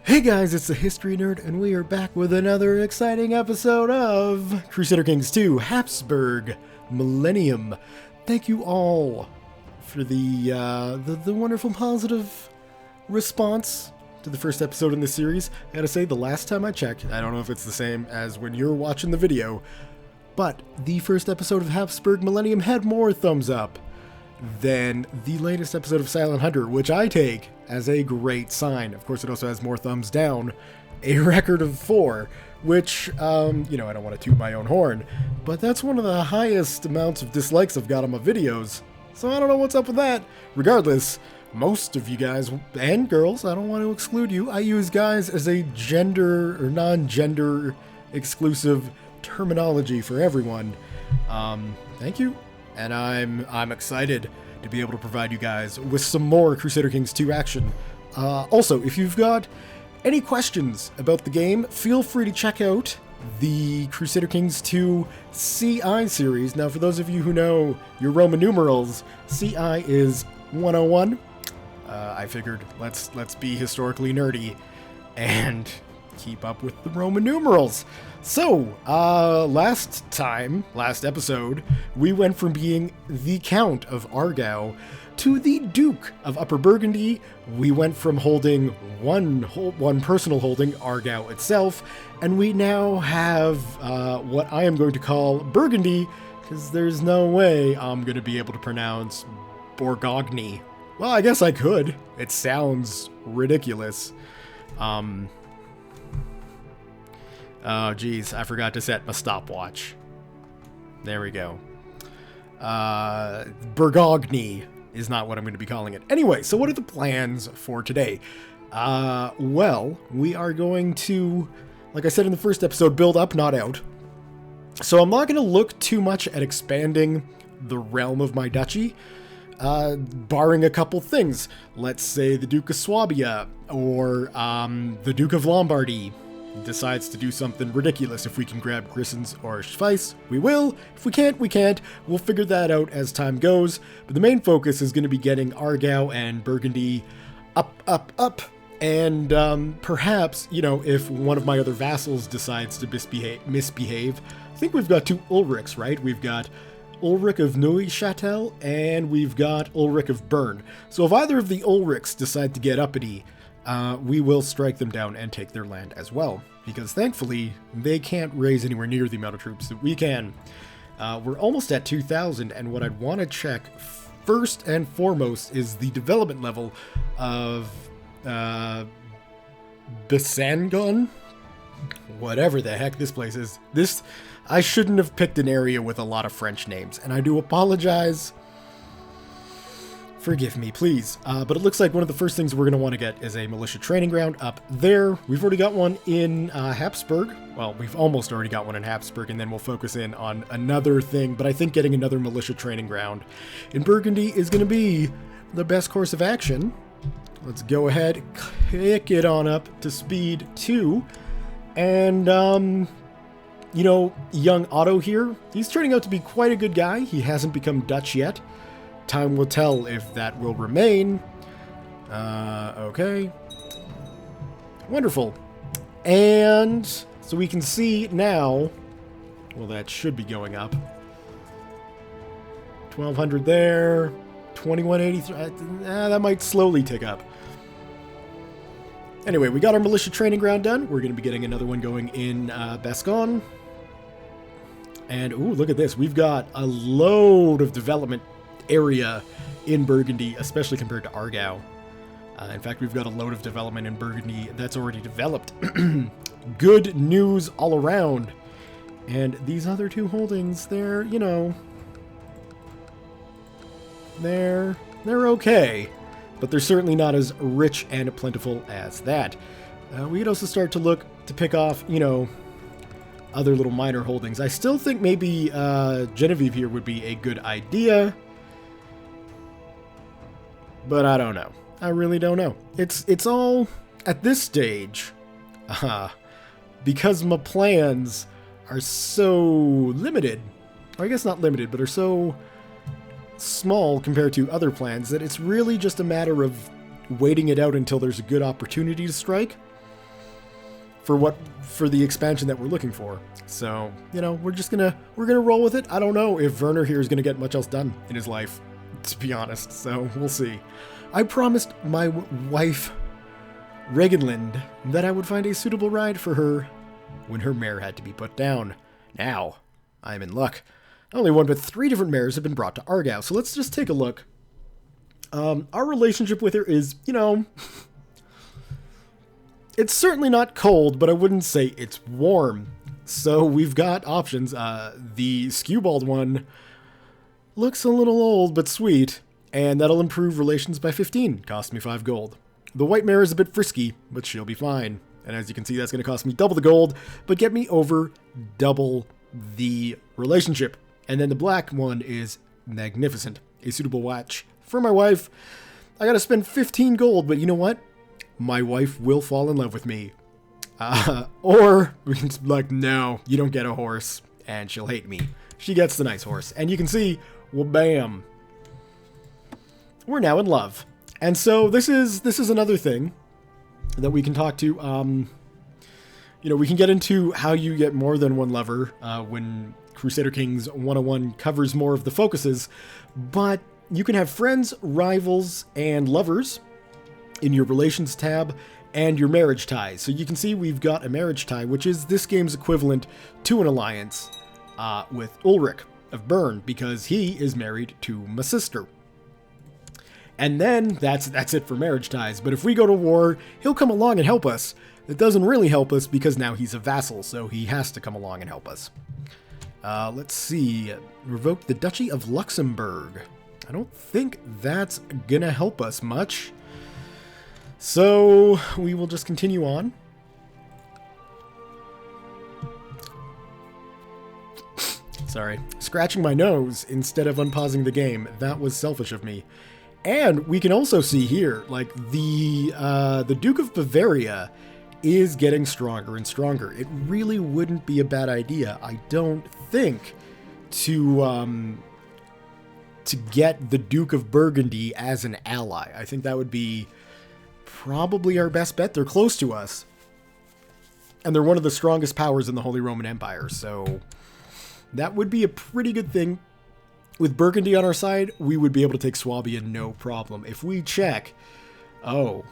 Hey guys, it's the History Nerd, and we are back with another exciting episode of Crusader Kings 2, Habsburg, Millennium. Thank you all for the wonderful positive response to the first episode in this series. I gotta say, the last time I checked, I don't know if it's the same as when you're watching the video, but the first episode of Habsburg Millennium had more thumbs up than the latest episode of Silent Hunter, which I take as a great sign. Of course, it also has more thumbs down, a record of 4, which, I don't want to toot my own horn, but that's one of the highest amounts of dislikes I've got on my videos, so I don't know what's up with that. Regardless, most of you guys, and girls, I don't want to exclude you, I use guys as a gender or non-gender exclusive terminology for everyone. Thank you. And I'm excited to be able to provide you guys with some more Crusader Kings 2 action. Also, if you've got any questions about the game, feel free to check out the Crusader Kings 2 CI series. Now, for those of you who know your Roman numerals, CI is 101. I figured let's be historically nerdy and keep up with the Roman numerals. So, last episode, we went from being the Count of Argau to the Duke of Upper Burgundy. We went from holding one personal holding, Argau itself, and we now have what I am going to call Burgundy, because there's no way I'm going to be able to pronounce Borgogny. Well, I guess I could. It sounds ridiculous. Oh, geez, I forgot to set my stopwatch. There we go. Borgogny is not what I'm going to be calling it. Anyway, so what are the plans for today? Well, we are going to, like I said in the first episode, build up, not out. So I'm not going to look too much at expanding the realm of my duchy, barring a couple things. Let's say the Duke of Swabia, or the Duke of Lombardy decides to do something ridiculous. If we can grab Griens or Schweiz, we will. If we can't, we can't. We'll figure that out as time goes. But the main focus is going to be getting Argau and Burgundy up. And perhaps, if one of my other vassals decides to misbehave, I think we've got 2 Ulrichs, right? We've got Ulrich of Neuchâtel, and we've got Ulrich of Bern. So if either of the Ulrichs decide to get uppity, we will strike them down and take their land as well, because thankfully they can't raise anywhere near the amount of troops that we can. We're almost at 2,000, and what I'd want to check first and foremost is the development level of Besangon, whatever the heck this place is. I shouldn't have picked an area with a lot of French names, and I do apologize. Forgive me, please. But it looks like one of the first things we're going to want to get is a militia training ground up there. We've already got one in Habsburg. Well, we've almost already got one in Habsburg, and then we'll focus in on another thing. But I think getting another militia training ground in Burgundy is going to be the best course of action. Let's go ahead, kick it on up to speed 2. And, young Otto here, he's turning out to be quite a good guy. He hasn't become Dutch yet. Time will tell if that will remain. Okay. Wonderful. And so we can see now, well, that should be going up. 1,200 there, 2,183. That might slowly tick up. Anyway, we got our militia training ground done. We're going to be getting another one going in Bascon. And, ooh, look at this. We've got a load of development area in Burgundy, especially compared to Argau. In fact, we've got a load of development in Burgundy that's already developed. Good news all around. And these other 2 holdings, they're, they're okay, but they're certainly not as rich and plentiful as that. We could also start to look to pick off, other little minor holdings. I still think maybe Genevieve here would be a good idea, but I don't know. I really don't know. It's all, at this stage, because my plans are so limited, or I guess not limited, but are so small compared to other plans, that it's really just a matter of waiting it out until there's a good opportunity to strike. for the expansion that we're looking for. So, you know, we're gonna roll with it. I don't know if Werner here is gonna get much else done in his life, to be honest. So we'll see. I promised my wife Regenlind that I would find a suitable ride for her when her mare had to be put down. Now, I'm in luck. Not only one, but 3 different mares have been brought to Argau. So let's just take a look. Our relationship with her is, you know, it's certainly not cold, but I wouldn't say it's warm. So we've got options. The skewbald one looks a little old, but sweet, and that'll improve relations by 15. Cost me 5 gold. The white mare is a bit frisky, but she'll be fine. And as you can see, that's going to cost me double the gold, but get me over double the relationship. And then the black one is magnificent. A suitable watch for my wife. I got to spend 15 gold, but you know what? My wife will fall in love with me. Or we can just be like, no, you don't get a horse, and she'll hate me. She gets the nice horse. And you can see, well, bam. We're now in love. And so this is another thing that we can talk to. You know, we can get into how you get more than one lover when Crusader Kings 101 covers more of the focuses. But you can have friends, rivals, and lovers in your relations tab and your marriage ties. So you can see we've got a marriage tie, which is this game's equivalent to an alliance with Ulrich of Bern, because he is married to my sister. And then that's it for marriage ties. But if we go to war, he'll come along and help us. It doesn't really help us because now he's a vassal, so he has to come along and help us. Let's see. Revoke the Duchy of Luxembourg. I don't think that's gonna help us much. So we will just continue on. Sorry. Scratching my nose instead of unpausing the game. That was selfish of me. And we can also see here, like, the Duke of Bavaria is getting stronger and stronger. It really wouldn't be a bad idea, I don't think, to get the Duke of Burgundy as an ally. I think that would be probably our best bet. They're close to us. And they're one of the strongest powers in the Holy Roman Empire, so that would be a pretty good thing. With Burgundy on our side, we would be able to take Swabia no problem. If we check... Oh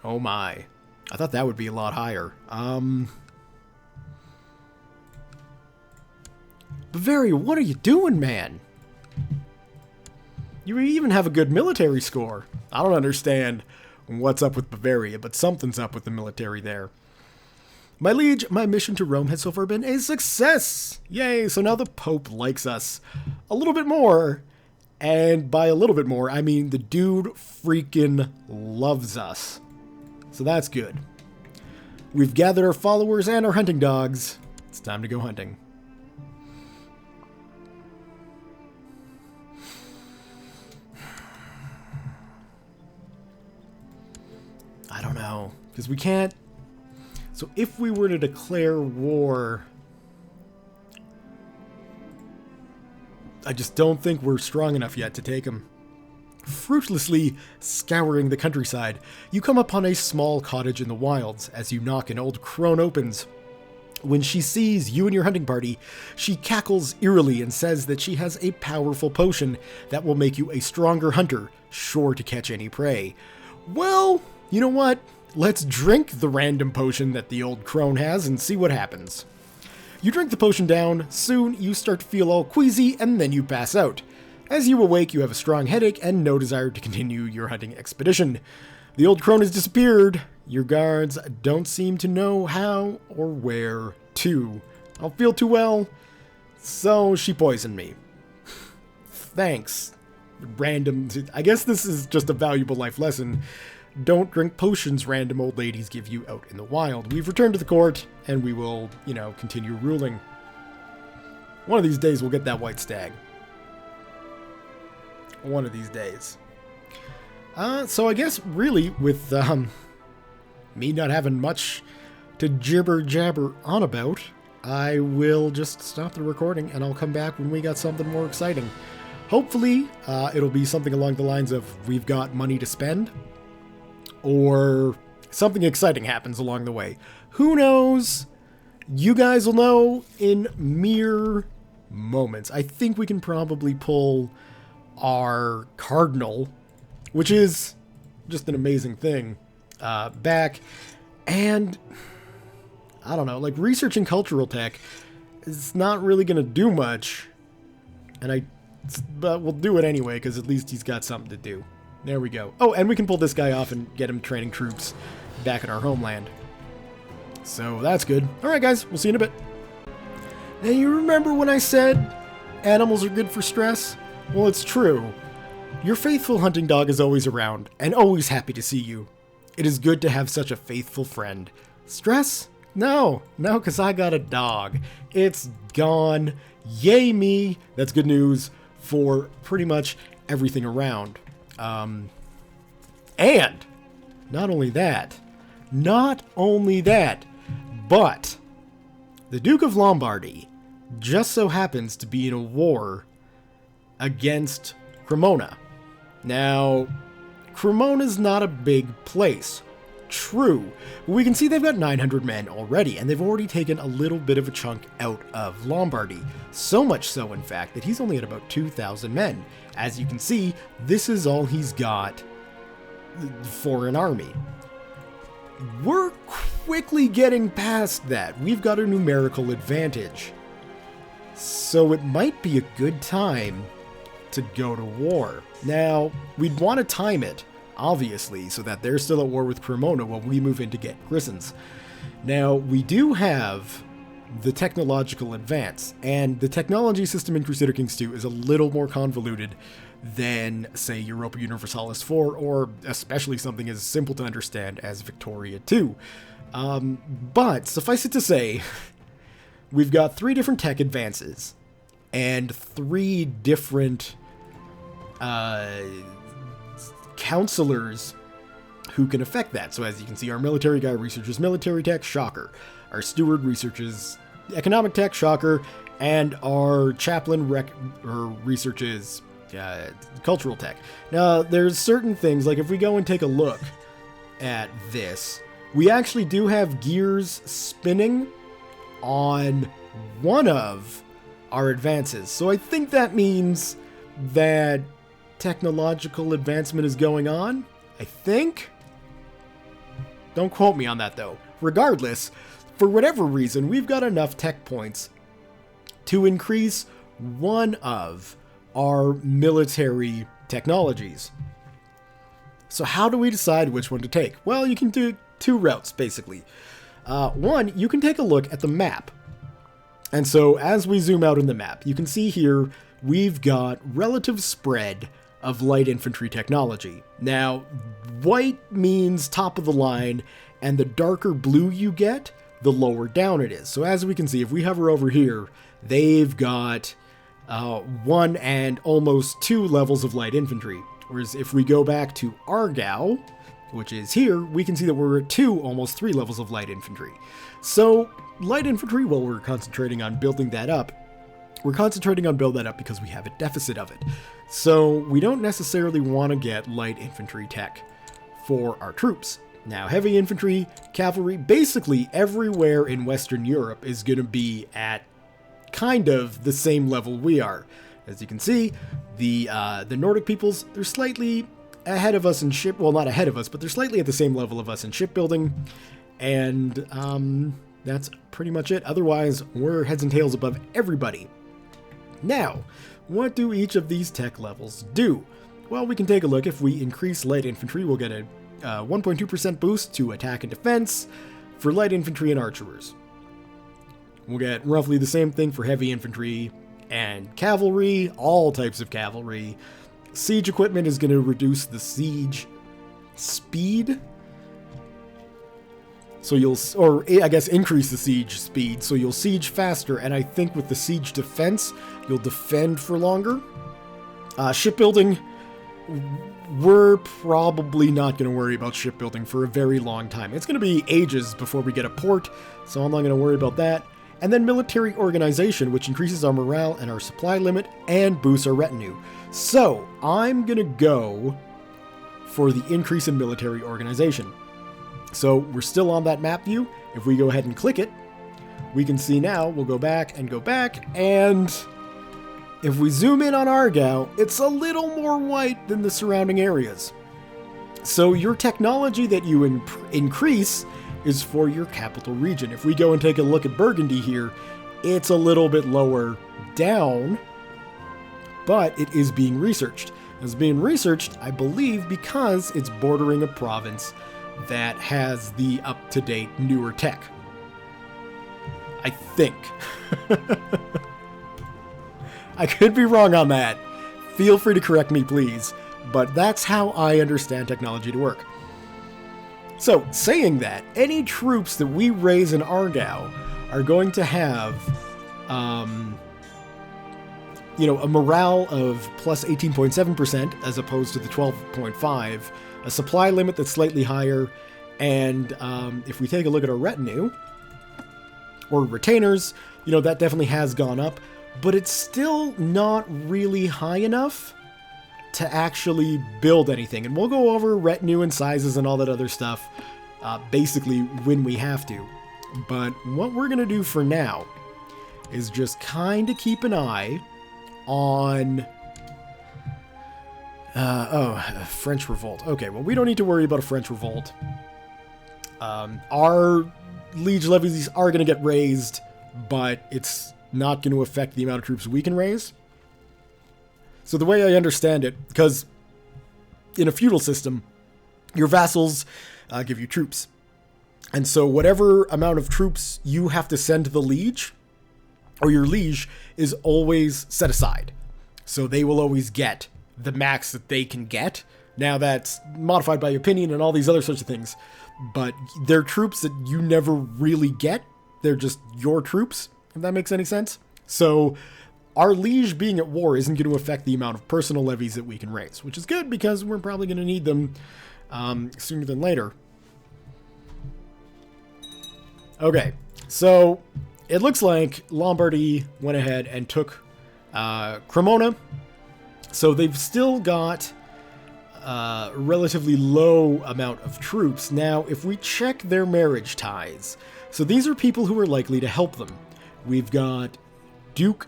my. I thought that would be a lot higher. Bavaria, what are you doing, man? You even have a good military score. I don't understand what's up with Bavaria, but something's up with the military there. My liege, my mission to Rome has so far been a success! Yay, so now the Pope likes us a little bit more. And by a little bit more, I mean the dude freaking loves us. So that's good. We've gathered our followers and our hunting dogs. It's time to go hunting. I don't know, because we can't... So if we were to declare war, I just don't think we're strong enough yet to take him. Fruitlessly scouring the countryside, you come upon a small cottage in the wilds. As you knock, an old crone opens. When she sees you and your hunting party, she cackles eerily and says that she has a powerful potion that will make you a stronger hunter, sure to catch any prey. Well, you know what? Let's drink the random potion that the old crone has and see what happens. You drink the potion down, soon you start to feel all queasy, and then you pass out. As you awake, you have a strong headache and no desire to continue your hunting expedition. The old crone has disappeared. Your guards don't seem to know how or where to. I don't feel too well, so she poisoned me. Thanks. Random. I guess this is just a valuable life lesson. Don't drink potions random old ladies give you out in the wild. We've returned to the court, and we will, you know, continue ruling. One of these days we'll get that white stag. One of these days. So I guess really with me not having much to jibber jabber on about, I will just stop the recording and I'll come back when we got something more exciting. Hopefully it'll be something along the lines of we've got money to spend, or something exciting happens along the way. Who knows? You guys will know in mere moments. I think we can probably pull our Cardinal, which is just an amazing thing, back. And I don't know, like researching cultural tech is not really going to do much. But we'll do it anyway, because at least he's got something to do. There we go. Oh, and we can pull this guy off and get him training troops back in our homeland. So that's good. Alright guys, we'll see you in a bit. Now you remember when I said animals are good for stress? Well, it's true. Your faithful hunting dog is always around, and always happy to see you. It is good to have such a faithful friend. Stress? No, because I got a dog. It's gone. Yay me. That's good news for pretty much everything around. And not only that, but the Duke of Lombardy just so happens to be in a war against Cremona. Now, Cremona's not a big place. True, but we can see they've got 900 men already, and they've already taken a little bit of a chunk out of Lombardy. So much so, in fact, that he's only at about 2,000 men. As you can see, this is all he's got for an army. We're quickly getting past that. We've got a numerical advantage. So it might be a good time to go to war. Now, we'd want to time it, obviously, so that they're still at war with Cremona while we move in to get Griens. Now, we do have the technological advance, and the technology system in Crusader Kings 2 is a little more convoluted than, say, Europa Universalis 4, or especially something as simple to understand as Victoria 2. But suffice it to say, we've got 3 different tech advances, and 3 different counselors who can affect that. So as you can see, our military guy researches military tech, shocker. Our steward researches economic tech, shocker. And our chaplain researches cultural tech. Now, there's certain things, like if we go and take a look at this, we actually do have gears spinning on one of our advances. So I think that means that technological advancement is going on, I think. Don't quote me on that though. Regardless, for whatever reason, we've got enough tech points to increase one of our military technologies. So how do we decide which one to take? Well, you can do 2 routes, basically. One, you can take a look at the map. And so as we zoom out in the map, you can see here we've got relative spread of light infantry technology. Now, white means top of the line, and the darker blue you get, the lower down it is. So as we can see, if we hover over here, they've got 1 and almost 2 levels of light infantry. Whereas if we go back to Argau, which is here, we can see that we're at 2, almost 3 levels of light infantry. So light infantry, well, we're concentrating on building that up. We're concentrating on building that up because we have a deficit of it. So we don't necessarily want to get light infantry tech for our troops. Now, heavy infantry, cavalry, basically everywhere in Western Europe is going to be at kind of the same level we are. As you can see, the Nordic peoples, they're slightly ahead of us in well, not ahead of us, but they're slightly at the same level of us in shipbuilding. And that's pretty much it. Otherwise, we're heads and tails above everybody. Now, what do each of these tech levels do? Well, we can take a look. If we increase light infantry, we'll get a 1.2% boost to attack and defense for light infantry and archers. We'll get roughly the same thing for heavy infantry and cavalry, all types of cavalry. Siege equipment is going to reduce the siege speed. So I guess increase the siege speed, so you'll siege faster, and I think with the siege defense, you'll defend for longer. Shipbuilding, we're probably not going to worry about shipbuilding for a very long time. It's going to be ages before we get a port, so I'm not going to worry about that. And then military organization, which increases our morale and our supply limit, and boosts our retinue. So, I'm going to go for the increase in military organization. So we're still on that map view, If we go ahead and click it, we can see now, we'll go back, and if we zoom in on Argau, it's a little more white than the surrounding areas. So your technology that you increase is for your capital region. If we go and take a look at Burgundy here, it's a little bit lower down, but it is being researched. It's being researched, I believe, because it's bordering a province that has the up-to-date newer tech. I think. I could be wrong on that. Feel free to correct me, please. But that's how I understand technology to work. So, saying that, any troops that we raise in Argau are going to have, a morale of plus 18.7% as opposed to the 12.5%, a supply limit that's slightly higher, and if we take a look at our retinue, or retainers, that definitely has gone up, but it's still not really high enough to actually build anything. And we'll go over retinue and sizes and all that other stuff, basically when we have to. But what we're going to do for now is just kind of keep an eye on... French revolt. Okay, well, we don't need to worry about a French revolt. Our liege levies are going to get raised, but it's not going to affect the amount of troops we can raise. So the way I understand it, because in a feudal system, your vassals give you troops. And so whatever amount of troops you have to send to the liege, or your liege, is always set aside. So they will always get the max that they can get. Now that's modified by opinion and all these other sorts of things. But they're troops that you never really get. They're just your troops, if that makes any sense. So our liege being at war isn't going to affect the amount of personal levies that we can raise, which is good because we're probably going to need them sooner than later. Okay, so it looks like Lombardy went ahead and took Cremona. So they've still got a relatively low amount of troops. Now, if we check their marriage ties, so these are people who are likely to help them. We've got Duke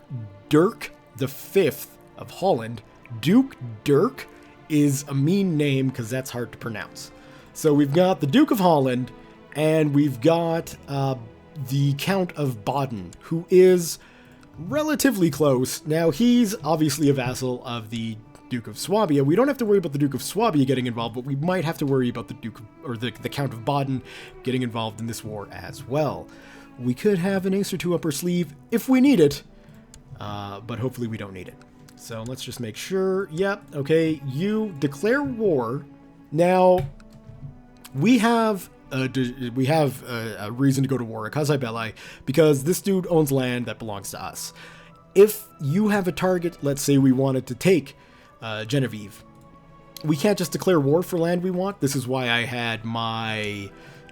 Dirk V of Holland. Duke Dirk is a mean name because that's hard to pronounce. So we've got the Duke of Holland, and we've got the Count of Baden, who is relatively close. Now, he's obviously a vassal of the Duke of Swabia. We don't have to worry about the Duke of Swabia getting involved, but we might have to worry about the Duke or the Count of Baden getting involved in this war as well. We could have an ace or two up our sleeve if we need it, but hopefully we don't need it. So let's just make sure. Yep, okay, you declare war. Now, we have a reason to go to war, a causa belli, because this dude owns land that belongs to us. If you have a target, let's say we wanted to take Genevieve, we can't just declare war for land we want. This is why I had my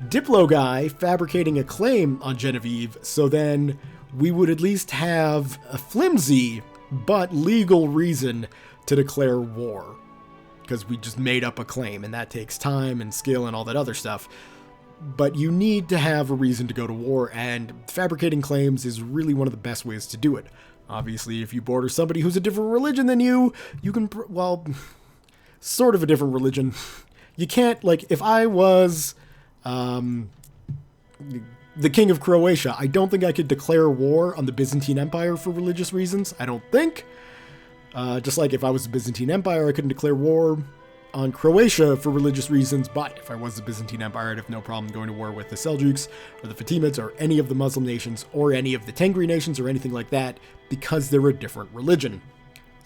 Diplo guy fabricating a claim on Genevieve, so then we would at least have a flimsy but legal reason to declare war, because we just made up a claim, and that takes time and skill and all that other stuff. But you need to have a reason to go to war, and fabricating claims is really one of the best ways to do it. Obviously, if you border somebody who's a different religion than you, you can, well, sort of a different religion. You can't, like, if I was the king of Croatia, I don't think I could declare war on the Byzantine Empire for religious reasons. I don't think. Just like if I was the Byzantine Empire, I couldn't declare war on Croatia for religious reasons, but if I was the Byzantine Empire, I'd have no problem going to war with the Seljuks, or the Fatimids, or any of the Muslim nations, or any of the Tengri nations, or anything like that, because they're a different religion.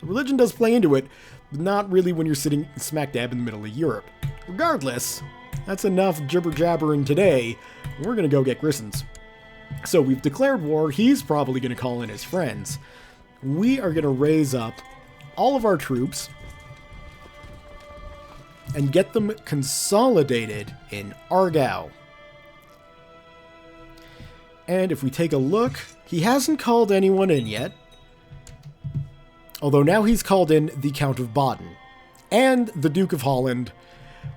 So religion does play into it, but not really when you're sitting smack dab in the middle of Europe. Regardless, that's enough jibber-jabbering today. We're going to go get Griens. So we've declared war. He's probably going to call in his friends. We are going to raise up all of our troops and get them consolidated in Argau. And if we take a look, he hasn't called anyone in yet. Although now he's called in the Count of Baden and the Duke of Holland.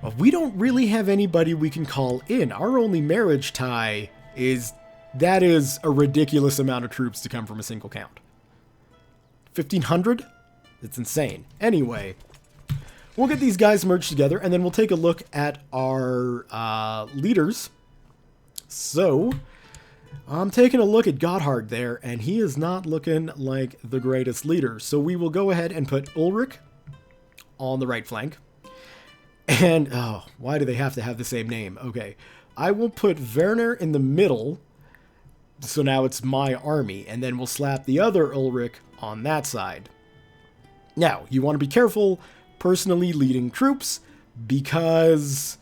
Well, we don't really have anybody we can call in. Our only marriage tie that is a ridiculous amount of troops to come from a single count. 1,500? It's insane. Anyway, we'll get these guys merged together, and then we'll take a look at our leaders. So, I'm taking a look at Gotthard there, and he is not looking like the greatest leader. So we will go ahead and put Ulrich on the right flank. And, oh, why do they have to have the same name? Okay, I will put Werner in the middle, so now it's my army, and then we'll slap the other Ulrich on that side. Now, you want to be careful personally leading troops, because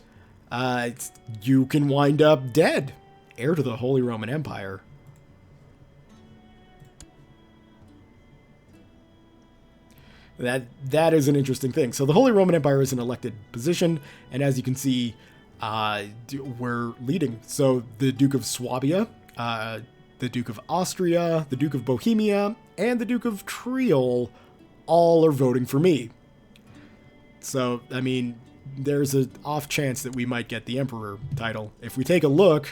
you can wind up dead. Heir to the Holy Roman Empire. That is an interesting thing. So the Holy Roman Empire is an elected position, and as you can see, we're leading. So the Duke of Swabia, the Duke of Austria, the Duke of Bohemia, and the Duke of Triol all are voting for me. So, I mean, there's an off chance that we might get the Emperor title. If we take a look,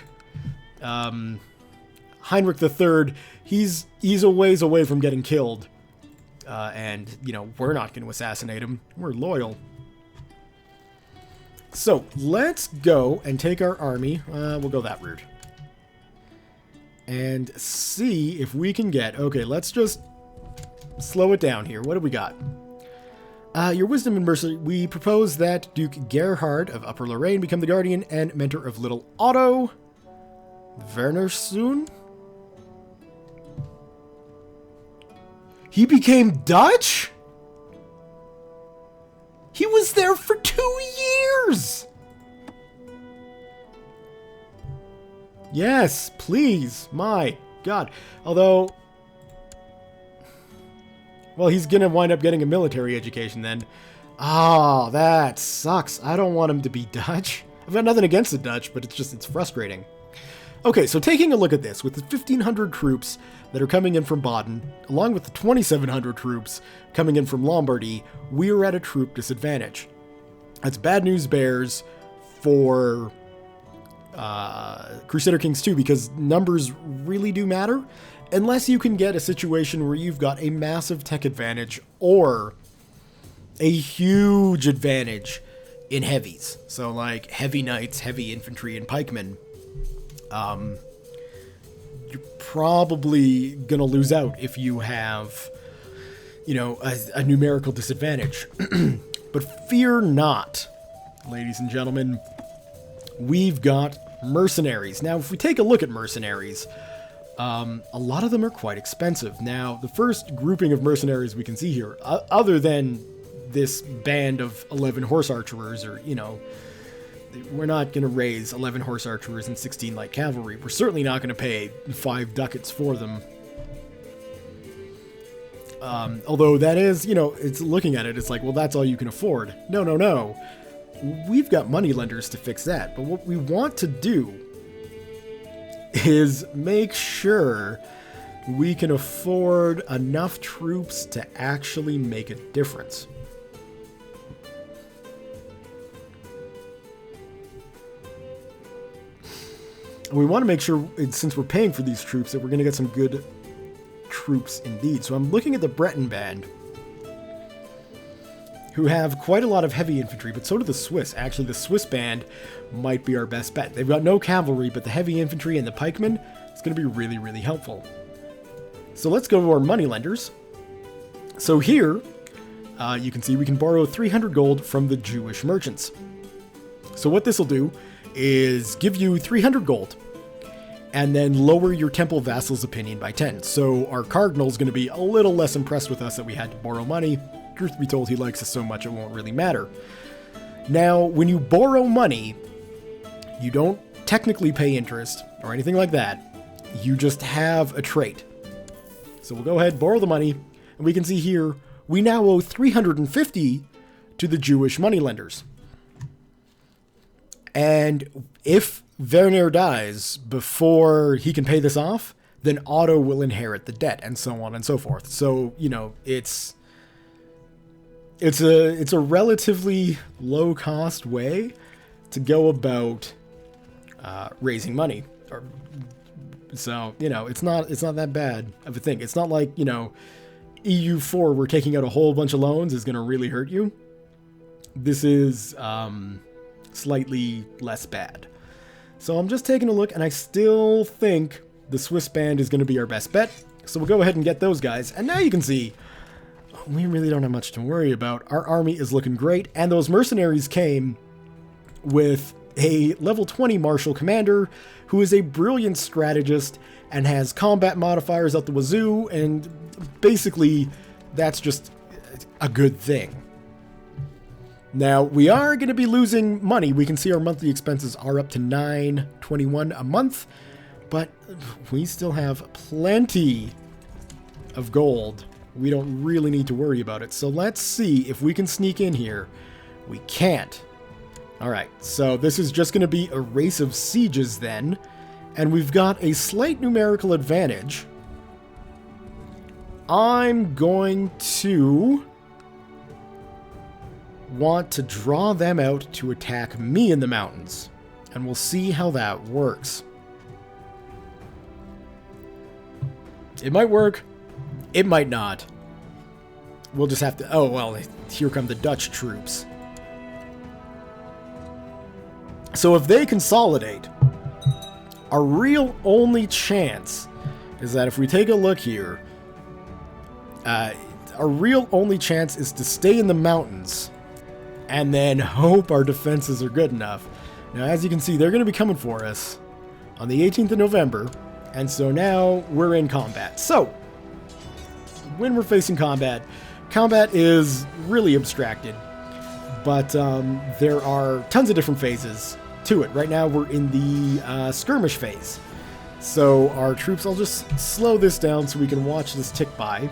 Heinrich III, he's a ways away from getting killed. And, you know, we're not going to assassinate him. We're loyal. So, let's go and take our army. We'll go that route. And see if we can get... Okay, let's just slow it down here. What do we got? Your wisdom and mercy. We propose that Duke Gerhard of Upper Lorraine become the guardian and mentor of little Otto. Werner soon? He became Dutch? He was there for 2 years! Yes, please. My God. Although... Well, he's gonna wind up getting a military education then. Ah, that sucks. I don't want him to be Dutch. I've got nothing against the Dutch, but it's frustrating. Okay, so taking a look at this, with the 1,500 troops that are coming in from Baden, along with the 2,700 troops coming in from Lombardy, we're at a troop disadvantage. That's bad news bears for Crusader Kings 2, because numbers really do matter, unless you can get a situation where you've got a massive tech advantage or a huge advantage in heavies. So like heavy knights, heavy infantry, and pikemen. You're probably going to lose out if you have, you know, a numerical disadvantage. But fear not, ladies and gentlemen. We've got mercenaries. Now, if we take a look at mercenaries, a lot of them are quite expensive. Now, the first grouping of mercenaries we can see here, other than this band of 11 horse archers, or, you know, we're not going to raise 11 horse archers and 16 light cavalry. We're certainly not going to pay 5 ducats for them. Although that is, you know, it's looking at it, it's like, well, that's all you can afford. No, no, no. We've got money lenders to fix that. But what we want to do is make sure we can afford enough troops to actually make a difference. And we want to make sure, since we're paying for these troops, that we're going to get some good troops indeed. So I'm looking at the Breton band, who have quite a lot of heavy infantry, but so do the Swiss. Actually, the Swiss band might be our best bet. They've got no cavalry, but the heavy infantry and the pikemen is going to be really, really helpful. So let's go to our moneylenders. So here, you can see we can borrow 300 gold from the Jewish merchants. So what this will do is give you 300 gold, and then lower your temple vassal's opinion by 10. So our cardinal's going to be a little less impressed with us that we had to borrow money. Truth be told, he likes us so much it won't really matter. Now, when you borrow money, you don't technically pay interest or anything like that. You just have a trait. So we'll go ahead, borrow the money, and we can see here, we now owe 350 to the Jewish moneylenders. And if Werner dies before he can pay this off, then Otto will inherit the debt, and so on and so forth. So, you know, it's a relatively low-cost way to go about raising money. So, you know, it's not that bad of a thing. It's not like, you know, EU4 where taking out a whole bunch of loans is going to really hurt you. This is slightly less bad. So I'm just taking a look, and I still think the Swiss band is going to be our best bet. So we'll go ahead and get those guys. And now you can see we really don't have much to worry about. Our army is looking great, and those mercenaries came with a level 20 martial commander who is a brilliant strategist and has combat modifiers out the wazoo, and basically that's just a good thing. Now, we are going to be losing money. We can see our monthly expenses are up to $9.21 a month, but we still have plenty of gold. We don't really need to worry about it. So let's see if we can sneak in here. We can't. Alright, so this is just going to be a race of sieges then, and we've got a slight numerical advantage. I'm going to want to draw them out to attack me in the mountains, and we'll see how that works. It might work, it might not. We'll just have to... Oh, well, here come the Dutch troops. So if they consolidate, our real only chance is that if we take a look here, our real only chance is to stay in the mountains and then hope our defenses are good enough. Now, as you can see, they're going to be coming for us on the 18th of November, and so now we're in combat. So, when we're facing combat, combat is really abstracted, but there are tons of different phases to it. Right now, we're in the skirmish phase. So, our troops, I'll just slow this down so we can watch this tick by.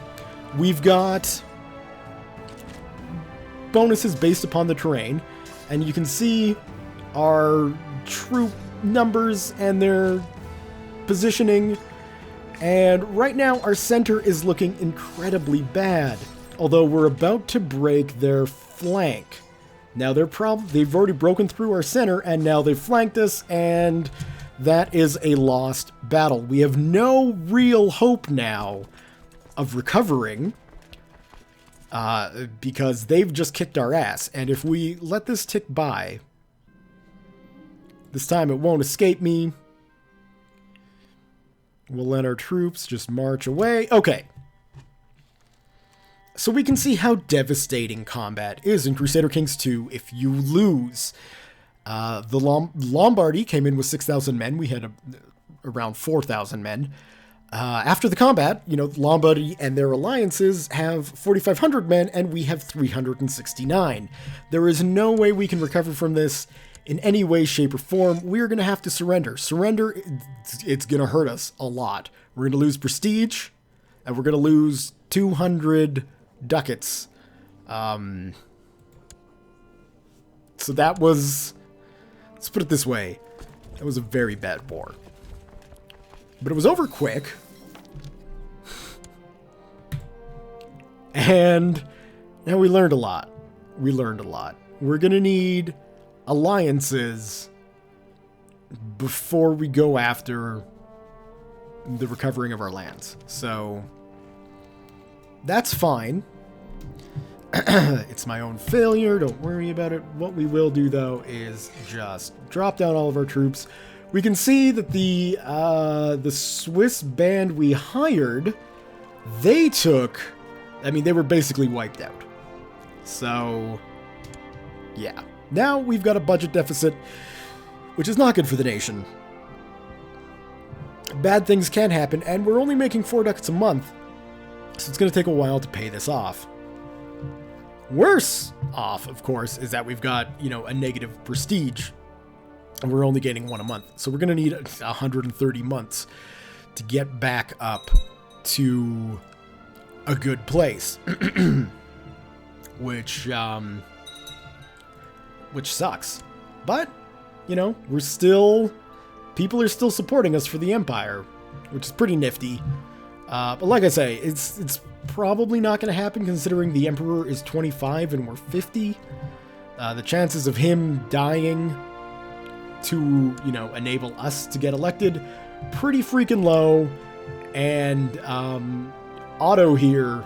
We've got bonuses based upon the terrain, and you can see our troop numbers and their positioning, and right now our center is looking incredibly bad, although we're about to break their flank. Now they've already broken through our center, and now they've flanked us, and that is a lost battle. We have no real hope now of recovering, because they've just kicked our ass. And if we let this tick by, this time it won't escape me. We'll let our troops just march away. Okay. So we can see how devastating combat is in Crusader Kings 2 if you lose. The Lombardy came in with 6,000 men. We had around 4,000 men. After the combat, you know, Lombardy and their alliances have 4,500 men, and we have 369. There is no way we can recover from this in any way, shape, or form. We're going to have to surrender. Surrender, it's going to hurt us a lot. We're going to lose prestige, and we're going to lose 200 ducats. So that was, let's put it this way, that was a very bad war. But it was over quick. And now we learned a lot. We're going to need alliances before we go after the recovering of our lands. So that's fine. It's my own failure. Don't worry about it. What we will do, though, is just drop down all of our troops. We can see that the Swiss band we hired, they were basically wiped out. So, yeah. Now we've got a budget deficit, which is not good for the nation. Bad things can happen, and we're only making 4 ducats a month, so it's going to take a while to pay this off. Worse off, of course, is that we've got, you know, a negative prestige, and we're only gaining 1 a month. So we're going to need 130 months to get back up to a good place, which sucks. But, you know, people are still supporting us for the Empire, which is pretty nifty. But like I say, it's probably not going to happen considering the Emperor is 25 and we're 50. The chances of him dying to, you know, enable us to get elected, pretty freaking low. And Otto here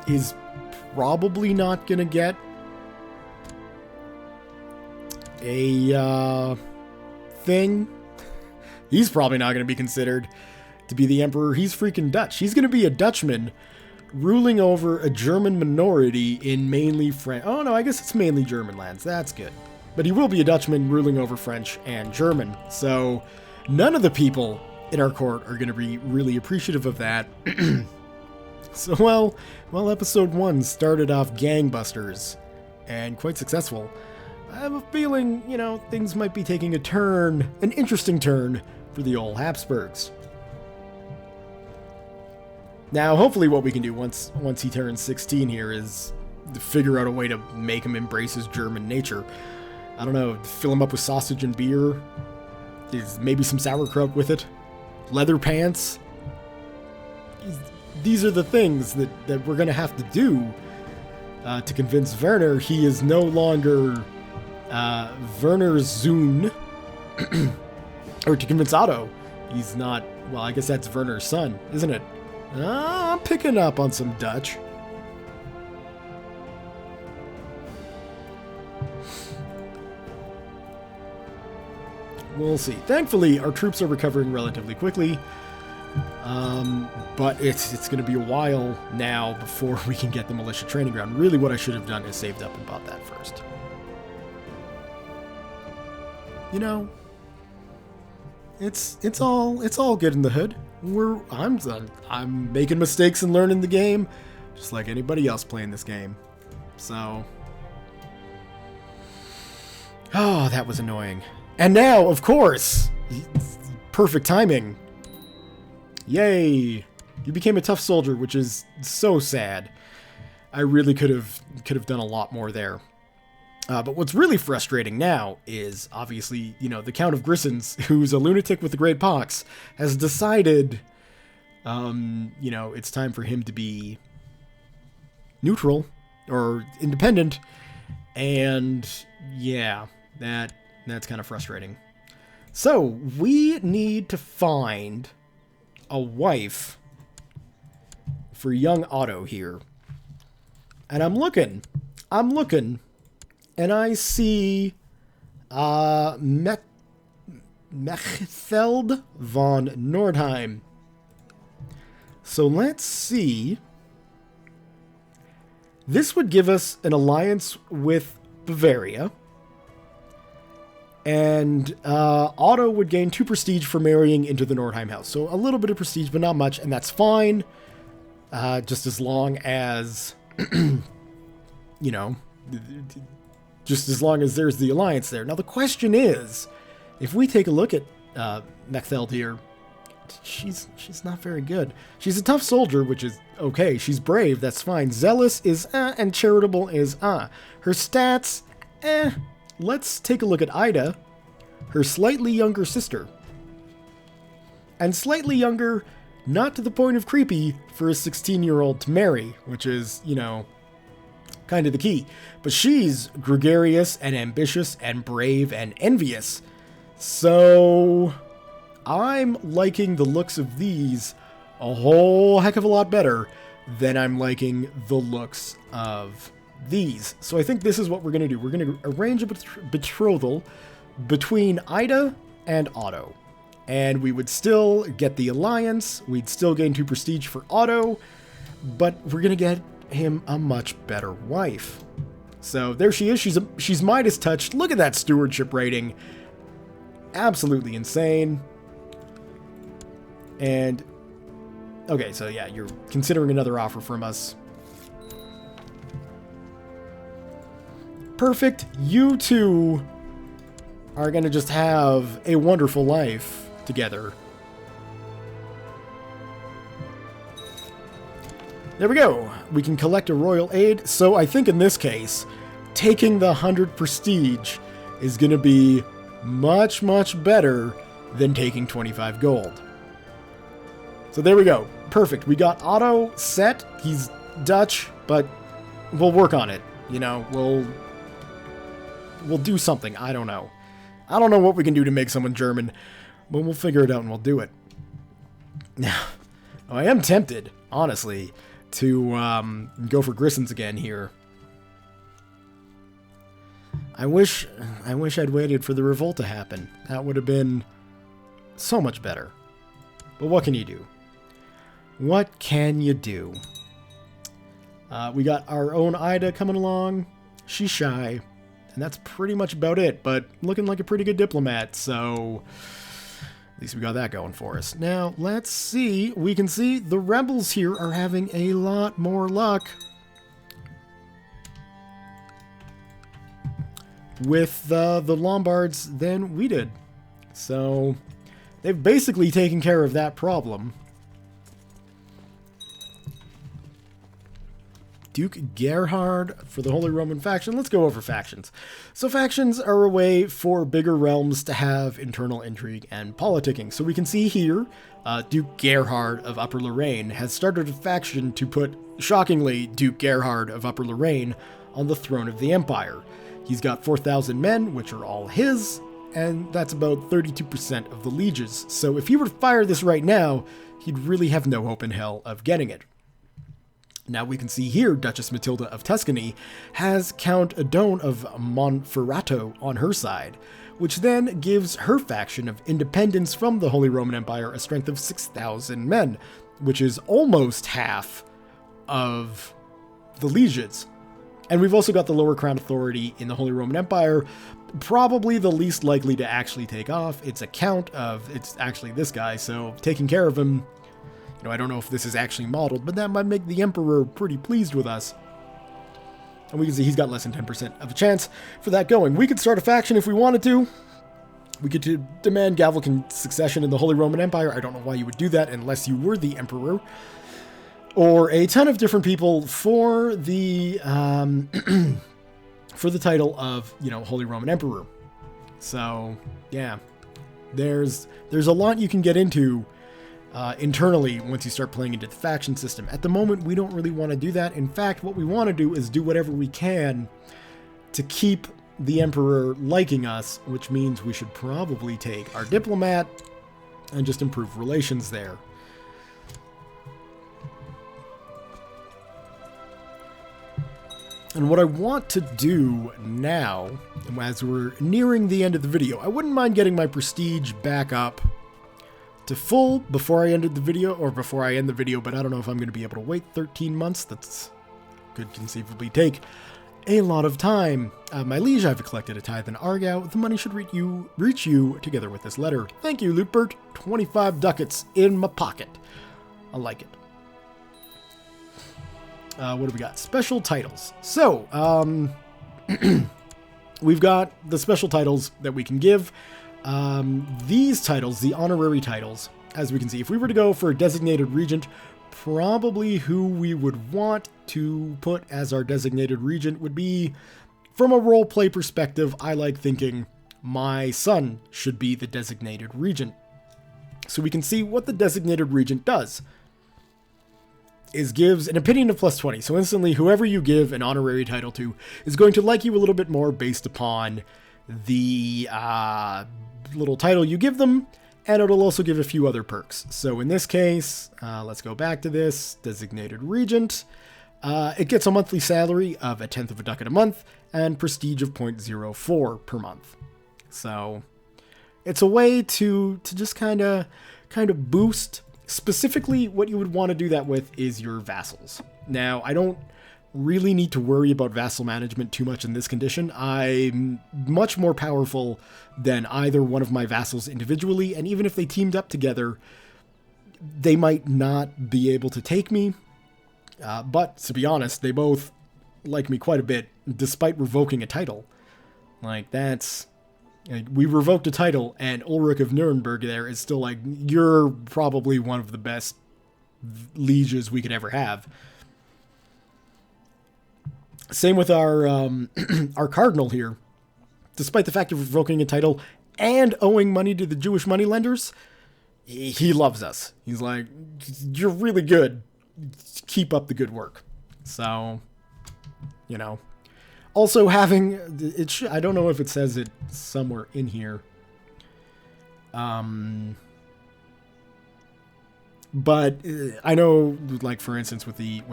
is probably not going to get a thing. He's probably not going to be considered to be the emperor. He's freaking Dutch. He's going to be a Dutchman ruling over a German minority in mainly French. Oh no, I guess it's mainly German lands. That's good. But he will be a Dutchman ruling over French and German. So none of the people in our court are going to be really appreciative of that. So, well, episode 1 started off gangbusters and quite successful. I have a feeling, you know, things might be taking a turn, an interesting turn, for the old Habsburgs. Now, hopefully what we can do once he turns 16 here is to figure out a way to make him embrace his German nature. I don't know, fill him up with sausage and beer. Is maybe some sauerkraut with it. Leather pants. These are the things that we're going to have to do to convince Werner he is no longer Werner Zoon. Or to convince Otto he's not, well, I guess that's Werner's son, isn't it? I'm picking up on some Dutch. We'll see. Thankfully, our troops are recovering relatively quickly. But it's going to be a while now before we can get the militia training ground. Really, what I should have done is saved up and bought that first. You know, it's all good in the hood. I'm making mistakes and learning the game, just like anybody else playing this game. So, oh, that was annoying. And now, of course, perfect timing. Yay! You became a tough soldier, which is so sad. I really could have done a lot more there. But what's really frustrating now is, obviously, you know, the Count of Griens, who's a lunatic with the Great Pox, has decided, you know, it's time for him to be neutral or independent. And yeah, that's kind of frustrating. So we need to find a wife for young Otto here. And I'm looking, and I see Mechtheld von Nordheim. So let's see. This would give us an alliance with Bavaria. And Otto would gain 2 prestige for marrying into the Nordheim house. So a little bit of prestige, but not much, and that's fine. Just as long as, you know, just as long as there's the alliance there. Now the question is, if we take a look at Mechtheld here, she's not very good. She's a tough soldier, which is okay. She's brave, that's fine. Zealous is and charitable is Her stats, Let's take a look at Ida, her slightly younger sister. And slightly younger, not to the point of creepy, for a 16-year-old to marry, which is, you know, kind of the key. But she's gregarious and ambitious and brave and envious. So I'm liking the looks of these a whole heck of a lot better than I'm liking the looks of these. So I think this is what we're going to do. We're going to arrange a betrothal between Ida and Otto. And we would still get the alliance. We'd still gain 2 prestige for Otto. But we're going to get him a much better wife. So there she is. She's Midas touched. Look at that stewardship rating. Absolutely insane. And okay, so yeah, you're considering another offer from us. Perfect. You two are going to just have a wonderful life together. There we go. We can collect a royal aid. So I think in this case, taking the 100 prestige is going to be much, much better than taking 25 gold. So there we go. Perfect. We got Otto set. He's Dutch, but we'll work on it. You know, we'll do something. I don't know. I don't know what we can do to make someone German, but we'll figure it out and we'll do it. Now, I am tempted, honestly, to go for Griens again here. I wish I'd waited for the revolt to happen. That would have been so much better. But what can you do? What can you do? We got our own Ida coming along. She's shy. And that's pretty much about it. But looking like a pretty good diplomat. So at least we got that going for us. Now, let's see. We can see the rebels here are having a lot more luck with the Lombards than we did. So they've basically taken care of that problem. Duke Gerhard for the Holy Roman faction. Let's go over factions. So factions are a way for bigger realms to have internal intrigue and politicking. So we can see here, Duke Gerhard of Upper Lorraine has started a faction to put, shockingly, Duke Gerhard of Upper Lorraine on the throne of the empire. He's got 4,000 men, which are all his, and that's about 32% of the lieges. So if he were to fire this right now, he'd really have no hope in hell of getting it. Now we can see here Duchess Matilda of Tuscany has Count Adone of Monferrato on her side, which then gives her faction of independence from the Holy Roman Empire a strength of 6,000 men, which is almost half of the lieges. And we've also got the lower crown authority in the Holy Roman Empire, probably the least likely to actually take off. It's it's actually this guy, so taking care of him, I don't know if this is actually modeled, but that might make the Emperor pretty pleased with us. And we can see he's got less than 10% of a chance for that going. We could start a faction if we wanted to. We could demand Gallican succession in the Holy Roman Empire. I don't know why you would do that unless you were the Emperor. Or a ton of different people for the for the title of, Holy Roman Emperor. So, yeah. There's a lot you can get into internally once you start playing into the faction system. At the moment, we don't really want to do that. In fact, what we want to do is do whatever we can to keep the Emperor liking us, which means we should probably take our diplomat and just improve relations there. And what I want to do now, as we're nearing the end of the video, I wouldn't mind getting my prestige back up to full before I end the video, but I don't know if I'm going to be able to wait 13 months. That's could conceivably take a lot of time. My liege, I've collected a tithe in Argau. The money should reach you together with this letter. Thank you, Lutbert. 25 ducats in my pocket. I like it. What do we got? Special titles. So, we've got the special titles that we can give. These titles, the honorary titles, as we can see, if we were to go for a designated regent, probably who we would want to put as our designated regent would be, from a roleplay perspective, I like thinking my son should be the designated regent. So we can see what the designated regent does. Is gives an opinion of plus 20. So instantly, whoever you give an honorary title to is going to like you a little bit more based upon the little title you give them, and it'll also give a few other perks. So in this case, let's go back to this designated regent. It gets a monthly salary of 1/10 of a ducat a month and prestige of 0.04 per month. So it's a way to just kind of boost. Specifically, what you would want to do that with is your vassals. Now, I don't really need to worry about vassal management too much in this condition. I'm much more powerful than either one of my vassals individually, and even if they teamed up together, they might not be able to take me. But, to be honest, they both like me quite a bit, despite revoking a title. Like, that's... We revoked a title, and Ulrich of Nuremberg there is still like, you're probably one of the best lieges we could ever have. Same with our our cardinal here. Despite the fact of revoking a title and owing money to the Jewish moneylenders, he loves us. He's like, you're really good. Keep up the good work. So, Also having it, I don't know if it says it somewhere in here. But I know, like for instance, with the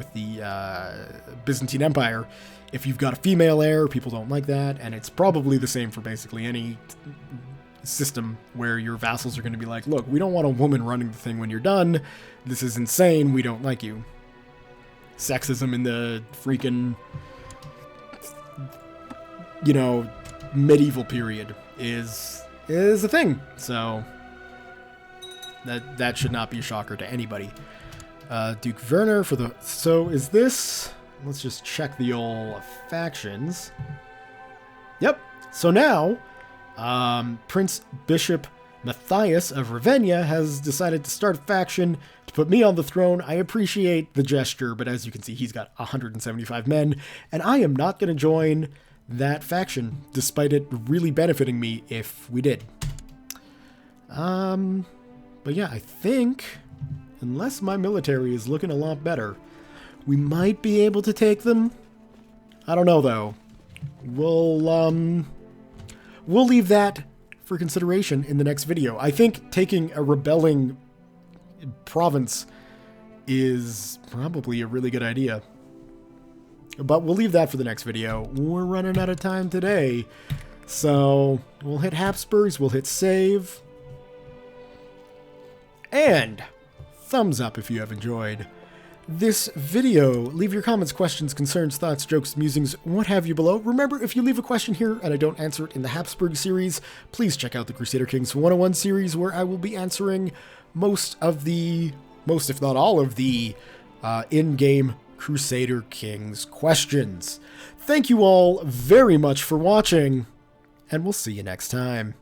Byzantine Empire, if you've got a female heir, people don't like that, and it's probably the same for basically any system where your vassals are going to be like, look, we don't want a woman running the thing when you're done. This is insane. We don't like you. Sexism in the freaking, you know, medieval period is a thing. So that should not be a shocker to anybody. Duke Werner for the... So is this... Let's just check the old factions. Yep. So now, Prince Bishop Matthias of Ravenna has decided to start a faction to put me on the throne. I appreciate the gesture, but as you can see, he's got 175 men, and I am not going to join that faction, despite it really benefiting me if we did. But yeah, I think, unless my military is looking a lot better, we might be able to take them. I don't know, though. We'll leave that for consideration in the next video. I think taking a rebelling province is probably a really good idea. But we'll leave that for the next video. We're running out of time today. So we'll hit Habsburgs, we'll hit save. And thumbs up if you have enjoyed this video. Leave your comments, questions, concerns, thoughts, jokes, musings, what have you below. Remember, if you leave a question here and I don't answer it in the Habsburg series, please check out the Crusader Kings 101 series, where I will be answering most, if not all of the in-game Crusader Kings questions. Thank you all very much for watching, and we'll see you next time.